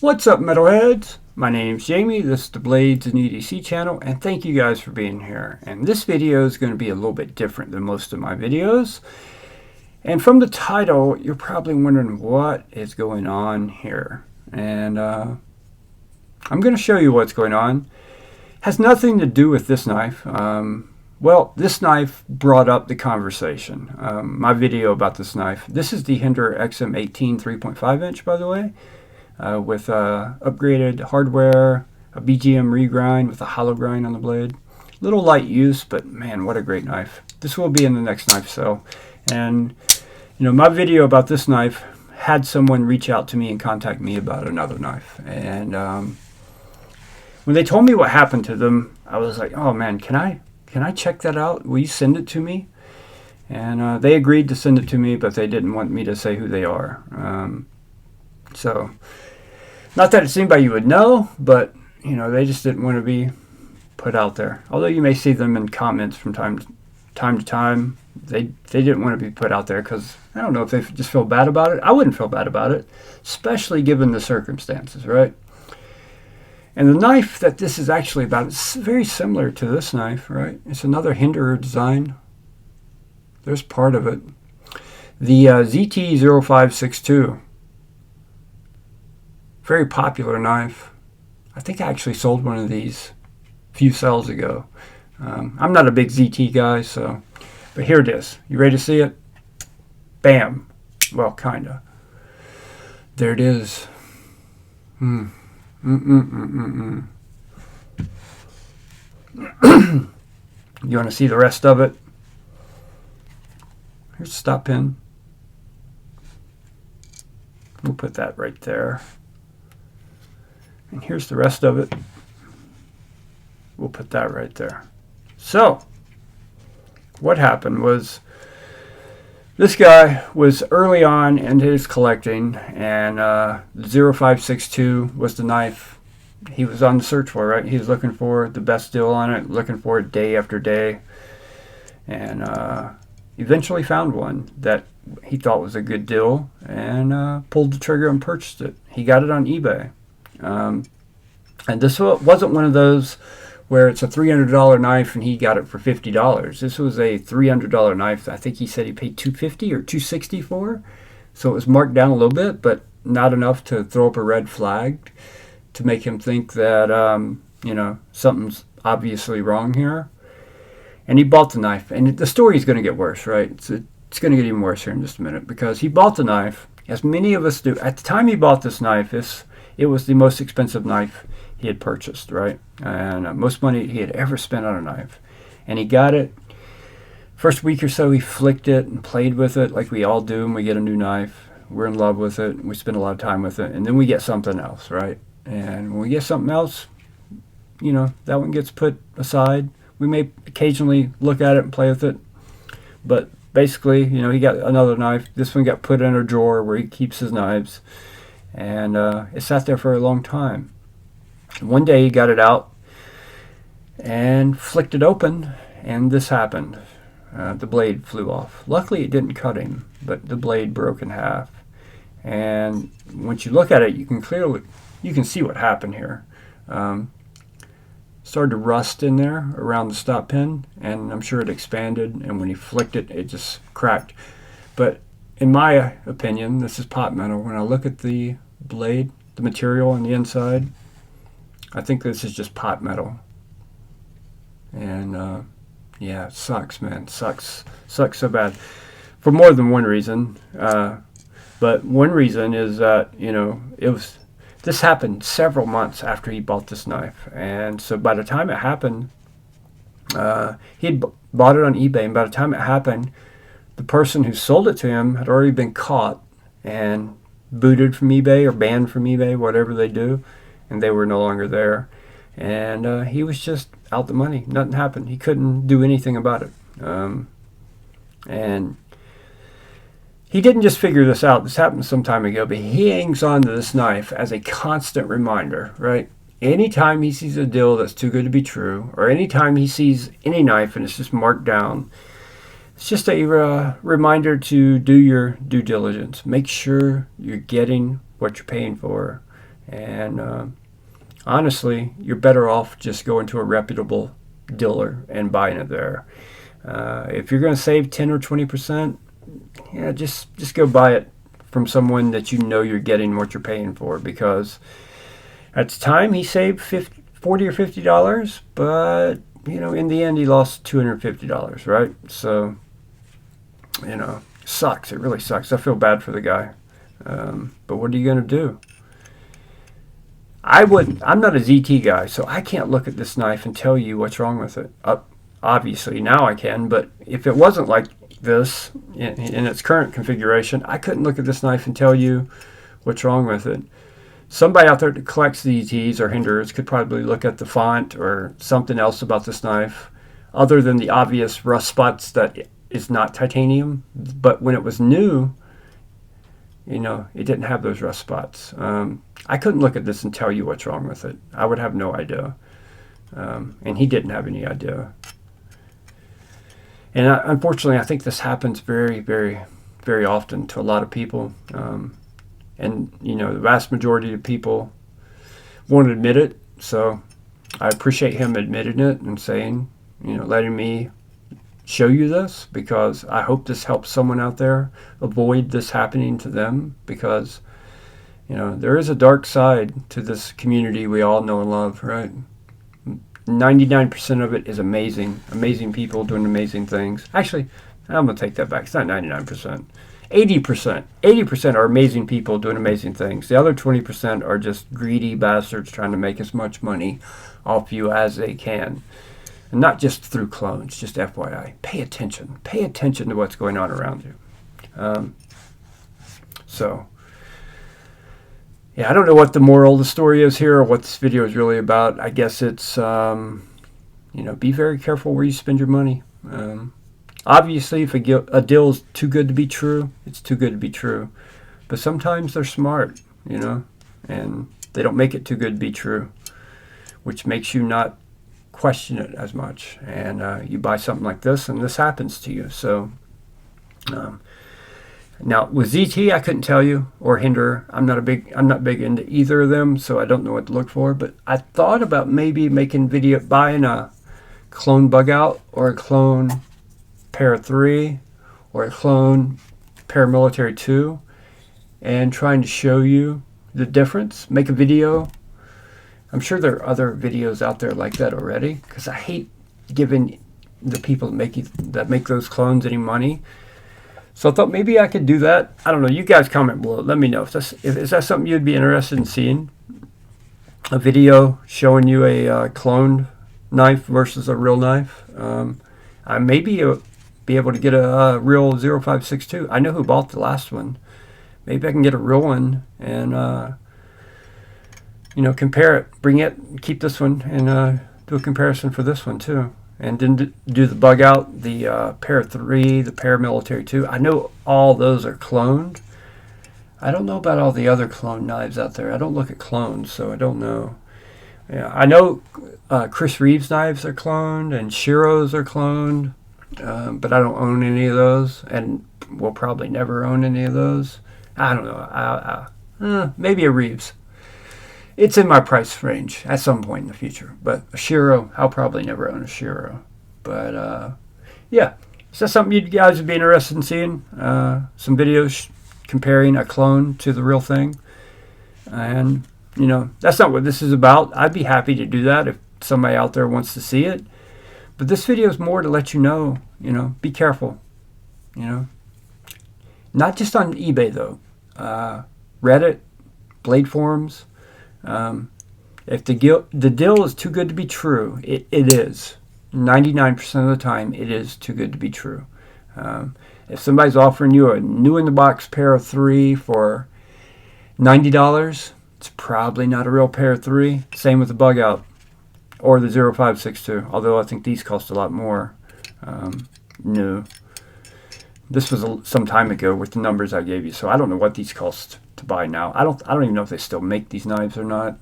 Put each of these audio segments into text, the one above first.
What's up, metalheads? My name's Jamie, this is the Blades and EDC channel, and thank you guys for being here. And this video is going to be a little bit different than most of my videos. And from the title, you're probably wondering what is going on here. And I'm going to show you what's going on. Has nothing to do with this knife. Well, this knife brought up the conversation. My video about this knife. This is the Hinder XM18 3.5 inch, by the way. With upgraded hardware, a BGM regrind with a hollow grind on the blade. Little light use, but man, what a great knife. This will be in the next knife sale. And you know, my video about this knife had someone reach out to me and contact me about another knife. And when they told me what happened to them, I was like, oh man, can I check that out? Will you send it to me? And they agreed to send it to me, but they didn't want me to say who they are. So, not that it's anybody you would know, but you know, they just didn't want to be put out there. Although you may see them in comments from time to time, they didn't want to be put out there because I don't know if they just feel bad about it. I wouldn't feel bad about it, especially given the circumstances, right? And the knife that this is actually about is very similar to this knife, right? It's another Hinder design. There's part of it. The ZT0562. Very popular knife. I think I actually sold one of these a few sales ago. I'm not a big ZT guy, so, but here it is. You ready to see it? Bam. Well, kinda. There it is. You want to see the rest of it? Here's the stop pin. We'll put that right there. And here's the rest of it. We'll put that right there. So, what happened was this guy was early on in his collecting, and 0562 was the knife he was on the search for, right? He was looking for the best deal on it, looking for it day after day, and eventually found one that he thought was a good deal, and pulled the trigger and purchased it. He got it on eBay. And this wasn't one of those where it's a $300 knife and he got it for $50. This was a $300 knife. I think he said he paid $250 or $260 for. So it was marked down a little bit, but not enough to throw up a red flag to make him think that, you know, something's obviously wrong here. And he bought the knife. And the story is going to get worse, right? It's going to get even worse here in just a minute, because he bought the knife, as many of us do. At the time he bought this knife, it was the most expensive knife he had purchased, right? And most money he had ever spent on a knife. And he got it. First week or so, he flicked it and played with it like we all do when we get a new knife. We're in love with it. We spend a lot of time with it. And then we get something else, right? And when we get something else, you know, that one gets put aside. We may occasionally look at it and play with it. But basically, you know, he got another knife. This one got put in a drawer where he keeps his knives. And it sat there for a long time. One day he got it out and flicked it open, and this happened. The blade flew off. Luckily it didn't cut him, but the blade broke in half. And once you look at it, you can see what happened here. Started to rust in there around the stop pin, and I'm sure it expanded, and when he flicked it, it just cracked. But in my opinion, this is pot metal. When I look at the blade, the material on the inside, I think this is just pot metal. And yeah, it sucks, man. Sucks so bad for more than one reason. But one reason is that, you know, this happened several months after he bought this knife. And so by the time it happened, he had bought it on eBay, and by the time it happened, the person who sold it to him had already been caught and booted from eBay or banned from eBay, whatever they do, and they were no longer there. And he was just out the money. Nothing happened. He couldn't do anything about it. And he didn't just figure this out. This happened some time ago, but he hangs on to this knife as a constant reminder, right? Anytime he sees a deal that's too good to be true, or anytime he sees any knife and it's just marked down, it's just a reminder to do your due diligence. Make sure you're getting what you're paying for. And honestly, you're better off just going to a reputable dealer and buying it there. If you're going to save 10 or 20%, yeah, just go buy it from someone that you know you're getting what you're paying for, because at the time he saved $40 or $50, but in the end he lost $250, right? So sucks. It really sucks. I feel bad for the guy, but what are you going to do? I'm not a ZT guy, so I can't look at this knife and tell you what's wrong with it. Obviously now I can, but if it wasn't like this in its current configuration, I couldn't look at this knife and tell you what's wrong with it. Somebody out there that collects ZTs or Hinders could probably look at the font or something else about this knife other than the obvious rust spots that is not titanium. But when it was new, it didn't have those rust spots. I couldn't look at this and tell you what's wrong with it. I would have no idea. And he didn't have any idea. And unfortunately, I think this happens very, very, very often to a lot of people. And the vast majority of people won't admit it. So I appreciate him admitting it and saying, letting me show you this, because I hope this helps someone out there avoid this happening to them, because there is a dark side to this community we all know and love, right? 99% of it is amazing people doing amazing things. Actually, I'm gonna take that back. It's not 99%. 80% are amazing people doing amazing things. The other 20% are just greedy bastards trying to make as much money off you as they can. And not just through clones, just FYI. Pay attention. Pay attention to what's going on around you. Yeah, I don't know what the moral of the story is here or what this video is really about. I guess it's, be very careful where you spend your money. Obviously, if a deal is too good to be true, it's too good to be true. But sometimes they're smart, and they don't make it too good to be true, which makes you not question it as much. And you buy something like this, and this happens to you. So now with ZT, I couldn't tell you, or Hinder. I'm not big into either of them, so I don't know what to look for. But I thought about maybe buying a clone bug out or a clone Para 3 or a clone Paramilitary 2, and trying to show you the difference. Make a video. I'm sure there are other videos out there like that already, because I hate giving the people that make those clones any money. So I thought maybe I could do that. I don't know. You guys comment below. Let me know if is that something you'd be interested in seeing. A video showing you a cloned knife versus a real knife. I maybe be able to get a real 0562. I know who bought the last one. Maybe I can get a real one and compare it. Bring it, keep this one, and do a comparison for this one too. And then do the bug out, the Para 3, the Paramilitary 2. I know all those are cloned. I don't know about all the other clone knives out there. I don't look at clones, so I don't know. Yeah, I know Chris Reeves knives are cloned and Shiro's are cloned, but I don't own any of those, and will probably never own any of those. I don't know. Maybe a Reeves. It's in my price range at some point in the future. But a Shiro, I'll probably never own a Shiro. But yeah, is that something you guys would be interested in seeing? Some videos comparing a clone to the real thing. And, that's not what this is about. I'd be happy to do that if somebody out there wants to see it. But this video is more to let you know, be careful. Not just on eBay, though. Reddit, Blade Forums. If the deal is too good to be true, it is. 99% of the time, it is too good to be true. If somebody's offering you a new in the box Para 3 for $90, it's probably not a real Para 3. Same with the bug out or the 0562. Although I think these cost a lot more. No, this was some time ago with the numbers I gave you, so I don't know what these cost to buy now. I don't even know if they still make these knives or not,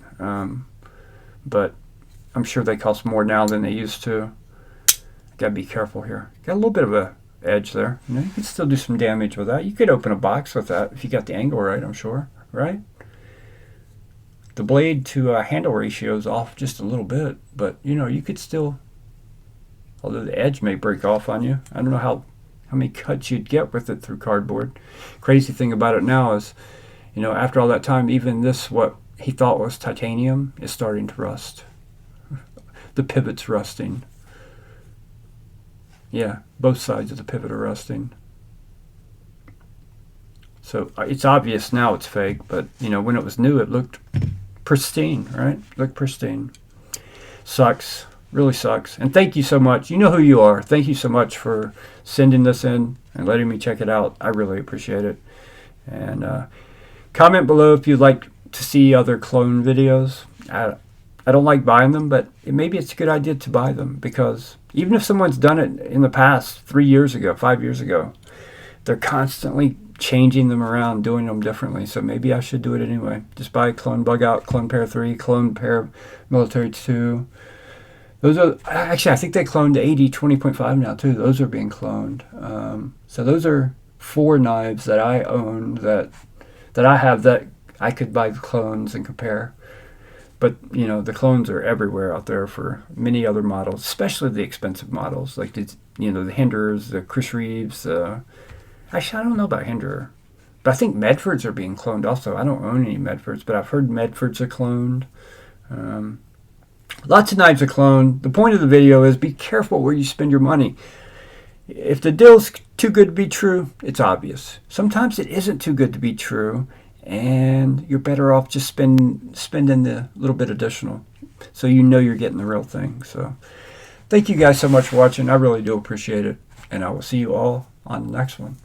but I'm sure they cost more now than they used to. Gotta be careful here. Got a little bit of a edge there. You can still do some damage with that. You could open a box with that if you got the angle right, I'm sure, right? The blade to handle ratio is off just a little bit, but you know, you could still, although the edge may break off on you. I don't know how many cuts you'd get with it through cardboard. Crazy thing about it now is, you know, after all that time, even this, what he thought was titanium, is starting to rust. The pivot's rusting. Yeah, both sides of the pivot are rusting. So it's obvious now it's fake, but you know, when it was new, it looked pristine, right? Looked pristine. Sucks, really sucks. And thank you so much. You know who you are. Thank you so much for sending this in and letting me check it out. I really appreciate it. And comment below if you'd like to see other clone videos. I don't like buying them, but maybe it's a good idea to buy them, because even if someone's done it in the past 3 years ago, 5 years ago, they're constantly changing them around, doing them differently. So maybe I should do it anyway. Just buy clone bug out, clone pair 3, clone pair military 2. Those are actually, I think they cloned 80 20.5 now too. Those are being cloned. So those are 4 knives that I own that I have that I could buy the clones and compare. But you know, the clones are everywhere out there for many other models, especially the expensive models like the, you know, the Hinders, the Chris Reeves. Actually, I don't know about Hinderer, but I think Medfords are being cloned also. I don't own any Medfords, but I've heard Medfords are cloned. Lots of knives are cloned. The point of the video is be careful where you spend your money. If the deal's too good to be true, it's obvious. Sometimes it isn't too good to be true, and you're better off just spending the little bit additional, so you know you're getting the real thing. So thank you guys so much for watching. I really do appreciate it, and I will see you all on the next one.